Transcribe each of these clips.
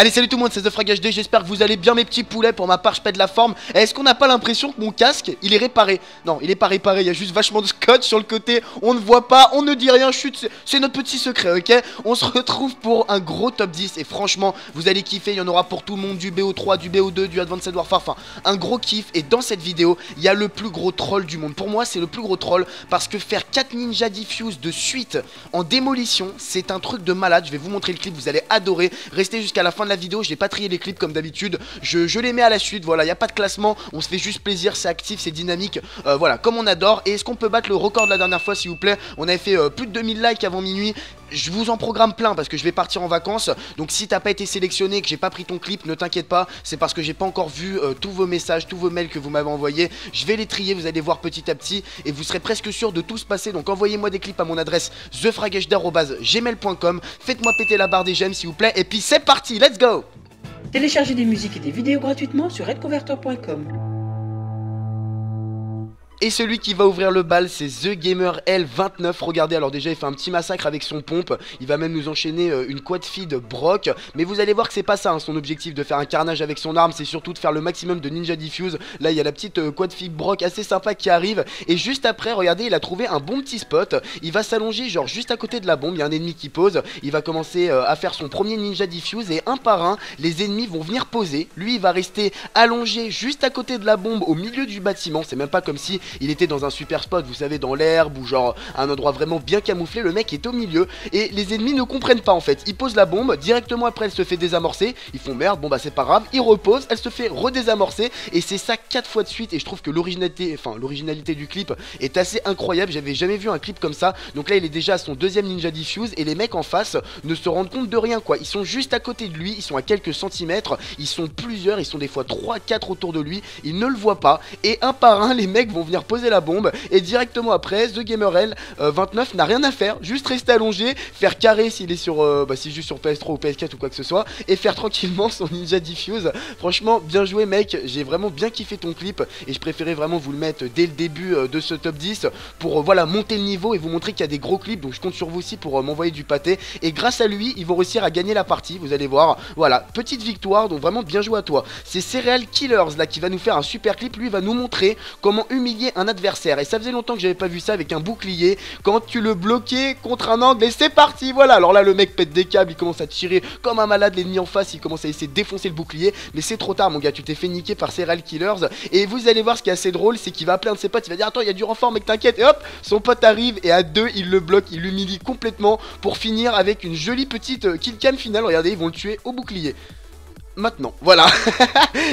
Allez, salut tout le monde, c'est TheFragHD, j'espère que vous allez bien mes petits poulets. Pour ma part, je pète la forme. Est-ce qu'on n'a pas l'impression que mon casque, il est réparé? Non, il est pas réparé, il y a juste vachement de scotch sur le côté. On ne voit pas, on ne dit rien, chut, c'est notre petit secret, ok? On se retrouve pour un gros top 10 et franchement, vous allez kiffer, il y en aura pour tout le monde, du BO3, du BO2, du Advanced Warfare, enfin, un gros kiff. Et dans cette vidéo, il y a le plus gros troll du monde. Pour moi, c'est le plus gros troll parce que faire 4 Ninja Diffuse de suite en démolition, c'est un truc de malade. Je vais vous montrer le clip, vous allez adorer. Restez jusqu'à la fin de la vidéo, je n'ai pas trié les clips comme d'habitude, je les mets à la suite, voilà, il n'y a pas de classement, on se fait juste plaisir, c'est actif, c'est dynamique, voilà, comme on adore. Et est-ce qu'on peut battre le record de la dernière fois s'il vous plaît? On avait fait plus de 2000 likes avant minuit. Je vous en programme plein parce que je vais partir en vacances. Donc si t'as pas été sélectionné, que j'ai pas pris ton clip, ne t'inquiète pas, c'est parce que j'ai pas encore vu tous vos messages, tous vos mails que vous m'avez envoyés. Je vais les trier, vous allez voir petit à petit et vous serez presque sûr de tout se passer. Donc envoyez-moi des clips à mon adresse thefraghd@gmail.com. Faites-moi péter la barre des j'aime s'il vous plaît. Et puis c'est parti, let's go! Téléchargez des musiques et des vidéos gratuitement sur redconverter.com. Et celui qui va ouvrir le bal, c'est TheGamerL29. Regardez, alors déjà il fait un petit massacre avec son pompe. Il va même nous enchaîner une quad feed Brock. Mais vous allez voir que c'est pas ça hein, son objectif de faire un carnage avec son arme. C'est surtout de faire le maximum de Ninja Diffuse. Là il y a la petite quad feed Brock assez sympa qui arrive. Et juste après, regardez, il a trouvé un bon petit spot. Il va s'allonger genre juste à côté de la bombe. Il y a un ennemi qui pose. Il va commencer à faire son premier Ninja Diffuse. Et un par un, les ennemis vont venir poser. Lui il va rester allongé juste à côté de la bombe au milieu du bâtiment. C'est même pas comme si il était dans un super spot, vous savez, dans l'herbe ou genre un endroit vraiment bien camouflé. Le mec est au milieu et les ennemis ne comprennent pas en fait. Il pose la bombe, directement après elle se fait désamorcer. Ils font merde, bon bah c'est pas grave. Il repose, elle se fait redésamorcer et c'est ça 4 fois de suite. Et je trouve que l'originalité du clip est assez incroyable. J'avais jamais vu un clip comme ça. Donc là il est déjà à son deuxième Ninja Diffuse et les mecs en face ne se rendent compte de rien quoi. Ils sont juste à côté de lui, ils sont à quelques centimètres, ils sont plusieurs, ils sont des fois 3-4 autour de lui. Ils ne le voient pas et un par un les mecs vont venir poser la bombe et directement après TheGamerL29 n'a rien à faire, juste rester allongé, faire carré s'il est sur s'il joue sur PS3 ou PS4 ou quoi que ce soit et faire tranquillement son Ninja Diffuse. Franchement bien joué mec, j'ai vraiment bien kiffé ton clip et je préférais vraiment vous le mettre dès le début de ce top 10 pour voilà monter le niveau et vous montrer qu'il y a des gros clips. Donc je compte sur vous aussi pour m'envoyer du pâté et grâce à lui ils vont réussir à gagner la partie, vous allez voir. Voilà, petite victoire, donc vraiment bien joué à toi. C'est Serial Killers là qui va nous faire un super clip. Lui va nous montrer comment humilier un adversaire. Et ça faisait longtemps que j'avais pas vu ça avec un bouclier. Quand tu le bloquais contre un angle et c'est parti. Voilà, alors là le mec pète des câbles, il commence à tirer comme un malade. L'ennemi en face il commence à essayer de défoncer le bouclier. Mais c'est trop tard mon gars, tu t'es fait niquer par Serial Killers. Et vous allez voir ce qui est assez drôle, c'est qu'il va appeler un de ses potes. Il va dire attends il y a du renfort mec t'inquiète. Et hop son pote arrive et à deux il le bloque, il l'humilie complètement pour finir avec une jolie petite killcam finale. Regardez, ils vont le tuer au bouclier. Maintenant, voilà.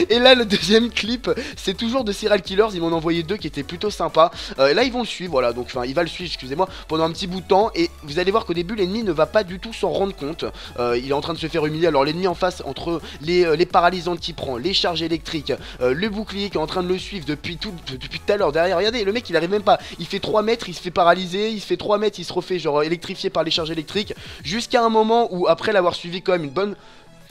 Et là le deuxième clip c'est toujours de Serial Killers. Ils m'en ont envoyé deux qui étaient plutôt sympas. Là ils vont le suivre, voilà, donc enfin il va le suivre, excusez-moi, pendant un petit bout de temps. Et vous allez voir qu'au début l'ennemi ne va pas du tout s'en rendre compte. Il est en train de se faire humilier. Alors l'ennemi en face, entre les paralysantes qu'il prend, les charges électriques, le bouclier qui est en train de le suivre depuis tout à l'heure derrière. Regardez, le mec il arrive même pas. Il fait 3 mètres, il se fait paralyser. Il se fait 3 mètres, il se refait genre électrifié par les charges électriques. Jusqu'à un moment où après l'avoir suivi quand même une bonne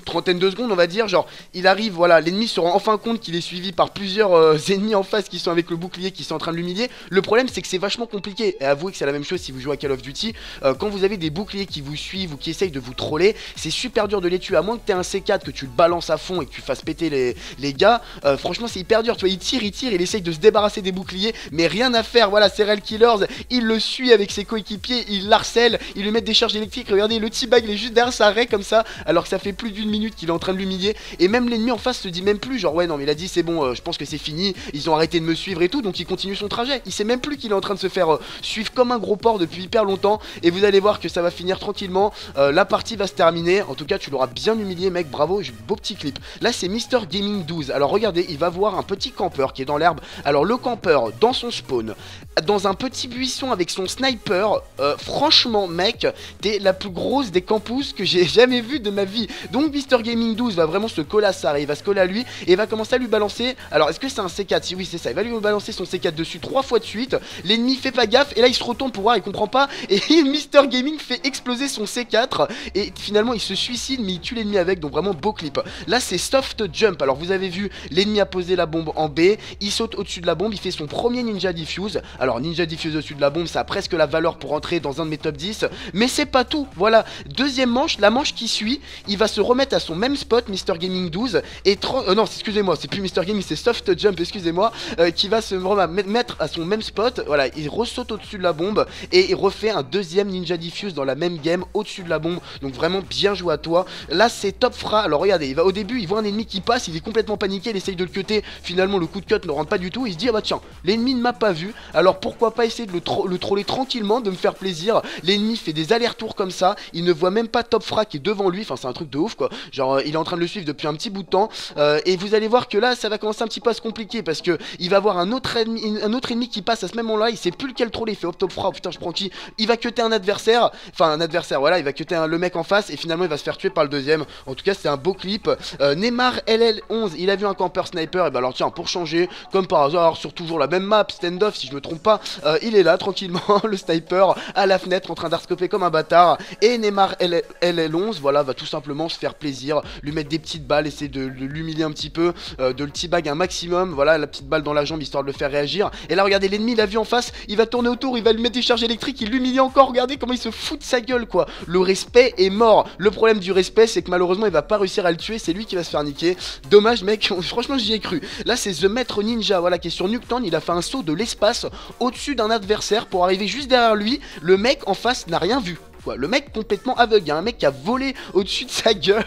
trentaine de secondes on va dire, genre il arrive, voilà, l'ennemi se rend enfin compte qu'il est suivi par plusieurs ennemis en face qui sont avec le bouclier, qui sont en train de l'humilier. Le problème c'est que c'est vachement compliqué, et avouez que c'est la même chose si vous jouez à Call of Duty. Quand vous avez des boucliers qui vous suivent ou qui essayent de vous troller, c'est super dur de les tuer, à moins que tu aies un C4, que tu le balances à fond et que tu fasses péter les gars. Franchement c'est hyper dur, tu vois, il tire, il essaye de se débarrasser des boucliers, mais rien à faire. Voilà, Serial Killers, il le suit avec ses coéquipiers, il l'harcèle, il lui met des charges électriques. Regardez, le T-Bag il est juste derrière sa raie comme ça, alors que ça fait plus d'une minute qu'il est en train de l'humilier. Et même l'ennemi en face se dit même plus genre ouais non mais il a dit c'est bon, je pense que c'est fini, ils ont arrêté de me suivre et tout, donc il continue son trajet. Il sait même plus qu'il est en train de se faire suivre comme un gros porc depuis hyper longtemps. Et vous allez voir que ça va finir tranquillement, la partie va se terminer. En tout cas tu l'auras bien humilié mec, bravo, beau petit clip. Là c'est Mr Gaming 12. Alors regardez, il va voir un petit campeur qui est dans l'herbe. Alors le campeur dans son spawn, dans un petit buisson avec son sniper, franchement mec, t'es la plus grosse des campousses que j'ai jamais vu de ma vie. Donc Mr Gaming 12 va vraiment se coller à ça, il va se coller à lui et va commencer à lui balancer. Alors est-ce que c'est un C4? Si oui c'est ça, il va lui balancer son C4 dessus 3 fois de suite. L'ennemi fait pas gaffe et là il se retourne pour voir, il comprend pas et Mr Gaming fait exploser son C4 et finalement il se suicide mais il tue l'ennemi avec. Donc vraiment beau clip. Là c'est Soft Jump. Alors vous avez vu, l'ennemi a posé la bombe en B, il saute au-dessus de la bombe, il fait son premier Ninja Diffuse. Alors Ninja Diffuse au-dessus de la bombe, ça a presque la valeur pour entrer dans un de mes top 10, mais c'est pas tout. Voilà, deuxième manche, la manche qui suit, il va se remettre remettre à son même spot Mister Gaming 12 et non, excusez-moi, c'est plus Mister Gaming, c'est Soft Jump, excusez-moi, qui va se mettre à son même spot. Voilà, il ressaute au-dessus de la bombe et il refait un deuxième Ninja Diffuse dans la même game au-dessus de la bombe. Donc vraiment bien joué à toi. Là c'est Top Fra. Alors regardez, au début il voit un ennemi qui passe, il est complètement paniqué, il essaye de le cutter. Finalement le coup de cut ne rentre pas du tout. Il se dit ah bah tiens, l'ennemi ne m'a pas vu, alors pourquoi pas essayer de le troller tranquillement, de me faire plaisir. L'ennemi fait des allers-retours comme ça, il ne voit même pas Top Fra qui est devant lui. Enfin c'est un truc de ouf quoi. Genre il est en train de le suivre depuis un petit bout de temps. Et vous allez voir que là ça va commencer un petit peu à se compliquer parce que il va avoir un autre ennemi qui passe à ce moment là. Il sait plus lequel troller. Il fait hop Top Fra, oh putain je prends qui. Il va cutter un adversaire. Enfin un adversaire, voilà, il va cutter le mec en face et finalement il va se faire tuer par le deuxième. En tout cas c'est un beau clip. Neymar LL11, il a vu un campeur sniper. Et bah alors tiens, pour changer, comme par hasard, sur toujours la même map, standoff si je me trompe pas, il est là tranquillement, le sniper à la fenêtre en train d'arscoper comme un bâtard. Et Neymar LL11, voilà, va tout simplement se faire plaisir, lui mettre des petites balles, essayer de l'humilier un petit peu, de le teabag un maximum, voilà, la petite balle dans la jambe histoire de le faire réagir. Et là regardez, l'ennemi il a vu en face, il va tourner autour, il va lui mettre des charges électriques, il l'humilie encore, regardez comment il se fout de sa gueule quoi. Le respect est mort. Le problème du respect c'est que malheureusement il va pas réussir à le tuer, c'est lui qui va se faire niquer. Dommage mec, franchement j'y ai cru. Là c'est The Maître Ninja, voilà, qui est sur Nuketown, il a fait un saut de l'espace au-dessus d'un adversaire pour arriver juste derrière lui. Le mec en face n'a rien vu. Le mec complètement aveugle, il y a un mec qui a volé au-dessus de sa gueule,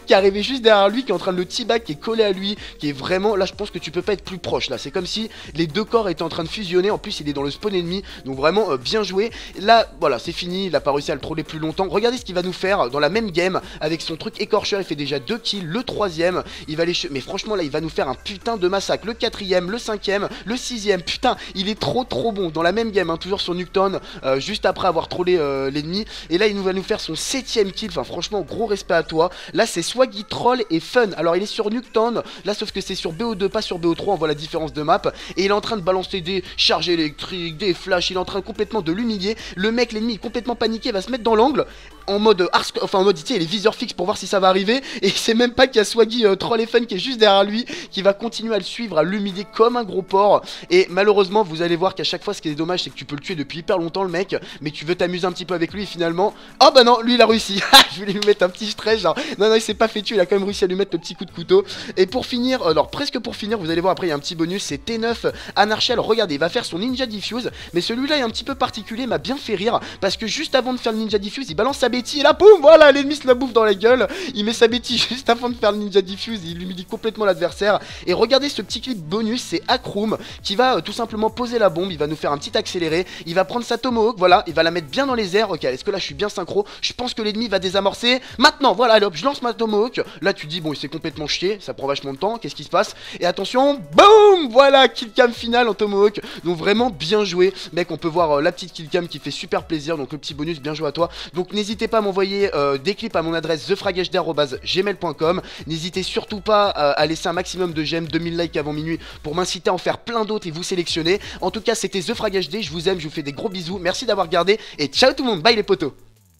qui est arrivé juste derrière lui, qui est en train de le teabag, qui est collé à lui, qui est vraiment, là je pense que tu peux pas être plus proche là, c'est comme si les deux corps étaient en train de fusionner, en plus il est dans le spawn ennemi, donc vraiment bien joué. Là voilà c'est fini, il a pas réussi à le troller plus longtemps. Regardez ce qu'il va nous faire dans la même game, avec son truc écorcheur, il fait déjà 2 kills, le troisième, il va aller, mais franchement là il va nous faire un putain de massacre, le quatrième, le cinquième, le sixième, putain il est trop bon, dans la même game, hein, toujours sur Nuketown, juste après avoir trollé l'ennemi. Et là il va nous faire son 7ème kill. Enfin franchement gros respect à toi. Là c'est Swaggy Troll et Fun. Alors il est sur Nuketown, là sauf que c'est sur BO2 pas sur BO3. On voit la différence de map. Et il est en train de balancer des charges électriques, des flashs. Il est en train complètement de l'humilier. Le mec, l'ennemi est complètement paniqué, va se mettre dans l'angle en mode enfin en mode il est viseur fixe pour voir si ça va arriver. Et il sait même pas qu'il y a Swaggy Troll et Fun qui est juste derrière lui, qui va continuer à le suivre, à l'humilier comme un gros porc. Et malheureusement vous allez voir qu'à chaque fois ce qui est dommage c'est que tu peux le tuer depuis hyper longtemps le mec, mais tu veux t'amuser un petit peu avec lui et finalement oh bah non, lui il a réussi. Je voulais lui mettre un petit stress genre non il s'est pas fait tuer, il a quand même réussi à lui mettre le petit coup de couteau. Et pour finir, alors presque pour finir, vous allez voir après il y a un petit bonus, c'est T9 Anarchie. Alors regardez, il va faire son Ninja Diffuse, mais celui-là est un petit peu particulier, m'a bien fait rire parce que juste avant de faire le Ninja Diffuse, il balance sa Betty et là boum, voilà, l'ennemi se la bouffe dans la gueule. Il met sa Betty juste avant de faire le Ninja Diffuse, il humilie complètement l'adversaire. Et regardez ce petit clip bonus, c'est Akroom qui va tout simplement poser la bombe, il va nous faire un petit accéléré, il va prendre sa Tomahawk, voilà, il va la mettre bien dans les airs. OK, est-ce que là je suis bien synchro? Je pense que l'ennemi va désamorcer. Maintenant, voilà, allez hop, je lance ma Tomahawk. Là, tu dis, bon, il s'est complètement chié, ça prend vachement de temps. Qu'est-ce qui se passe? Et attention, boum, voilà, killcam final en Tomahawk. Donc vraiment bien joué, mec. On peut voir la petite killcam qui fait super plaisir. Donc le petit bonus, bien joué à toi. Donc n'hésitez pas à m'envoyer des clips à mon adresse thefragashder@gmail.com. N'hésitez surtout pas à laisser un maximum de j'aime, 2000 likes avant minuit pour m'inciter à en faire plein d'autres et vous sélectionner. En tout cas, c'était TheFragHD. Je vous aime, je vous fais des gros bisous. Merci d'avoir regardé et ciao tout le monde. Bye les potos.